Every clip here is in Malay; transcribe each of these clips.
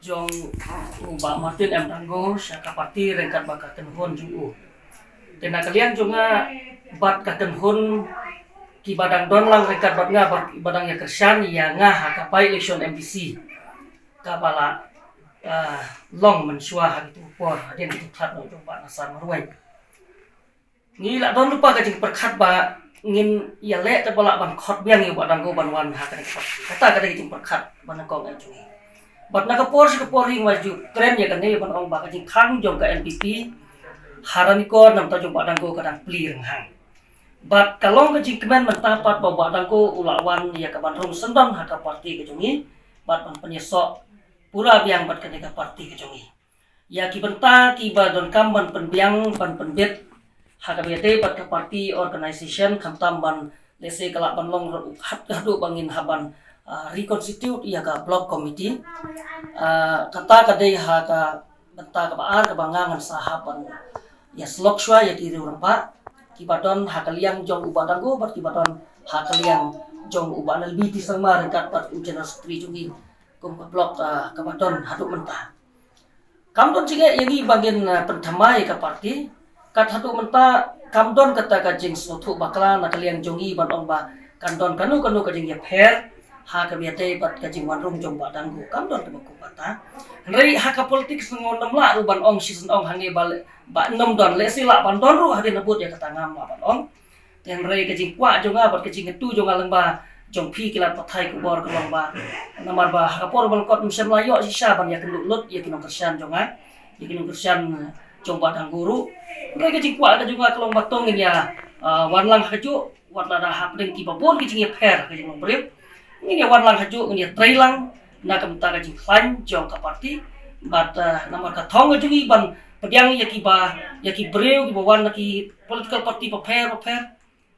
jong ba Martin M Tanggo sa kapati rengkat baka tenhon jung tena kalian jonga bat ka tenhon ki badang don lang rengkat bat nga badang ya kersan ya nga hakapai election MPC kabala long mensua gitu por den itu khat no ba nasar marwai ni la don lupa ka jing perkhat ba ngin ya le ta bala ban khot biang yu badang go ban wan ha ka kata ka jing perkhat ban ko ngai jung bat na ka por ring maju tren ya kan ne ban ong ba ka jing khang jong ka NPP harani ko nam ta jong badang go kadang pli reng hang bat kalong ka jing kemen mentapat ba badang go ulawan ya ka ban rong sendon ha ka parti ka jungi bat ban penyesok pura biang bat ka parti ka jungi ya ki benta ki ba don kam ban penbiang ban penbet HKBT bat ka party organization khamtam ban lese kala ban long hat hadu bangin haban reconstitute ya ka block committee kata kadai ha ka benta ka baar ka bangangan sahaban ya slokswa ya kiri urang ki badon ha kaliang jong ubadanggo bat ki badon ha kaliang jong ubanal biti sama rekat bat ujian stri jungi kum block ka badon hadu menta kamdon cige yangi bangin pentamai ka party kat hatu menta kamdon kata kajing sotu bakla na kalian jongi ban ong ba kandon kanu kajing ya pher ha ka biate bat kajing wanrung jong badanggu kamdon ka baku bata rei ha ka politik sengon nam la ban ong season ong hange ba nom don le sila ban don ru hadin nebut ya kata ngam ban ong ten rei kajing kwa jonga bat kajing tu jonga leng ba jong pi kilat pathai ku bor ka long ba namar ba ha por ban kot msem layo sisa ban ya kenduk lut ya kinong kersian jonga ya kinong kersian jong badang guru mereka jingkwa ada juga kelong batong ini ya warlang haju warlada hapdeng ki babon ki jing per ki jing brep ini ya warlang haju ini trailang na kamta ka jing klan jong ka parti bat namar ka thong jungi ban pediang ya ki breu ki bawan ki political party pa per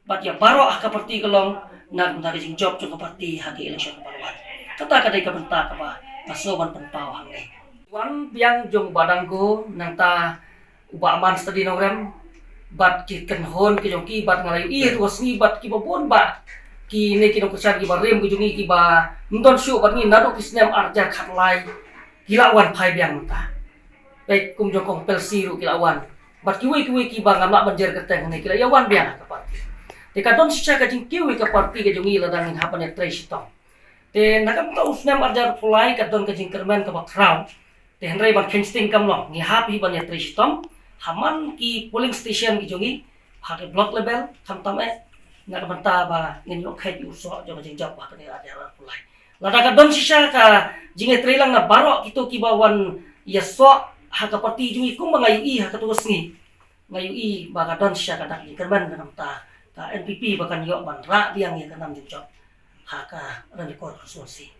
bat ya baro ka parti kelong na kamta ka jing job jong ka parti hagi election parwan kata kadai ka benta ka ba masoban penpau hangai wan biang jong badanggo nang ta uba aman tadi nogrem bat ki kenhon ki jong ki bat ngalayu i tuas ni bat ki babon ba ki ne ki nong kesan ki barem ki jungi ki ba ndon syu bat ni nado ki snem arja khatlai kilawan phai biang ta baik kum jong kong pelsi ru kilawan bat ki we ki ba ngama banjer keteng ne kila yawan biang ka parti te ka don sya ka jing ki we ka parti ka jungi ladangin hapan ya tresitong te nakam ta usnem arja pulai ka don ka jing kermen ka ba crown te henry ban kinsting kam lo ni hapi ban ya tresitong haman ki polling station ki jongi hake block level kamtam na banta ba ngin yok khet uso jo jing job ba kani ada pulai lada ka don sisa ka jinge trailang na baro kito ki bawan yaso haka parti jungi kum ngai i haka tuwas ni ngai i ba ka don sisa ka dak ni kerban na ta ka NPP ba kan yok ban ra biang ya kanam jing job haka ran ko konsulsi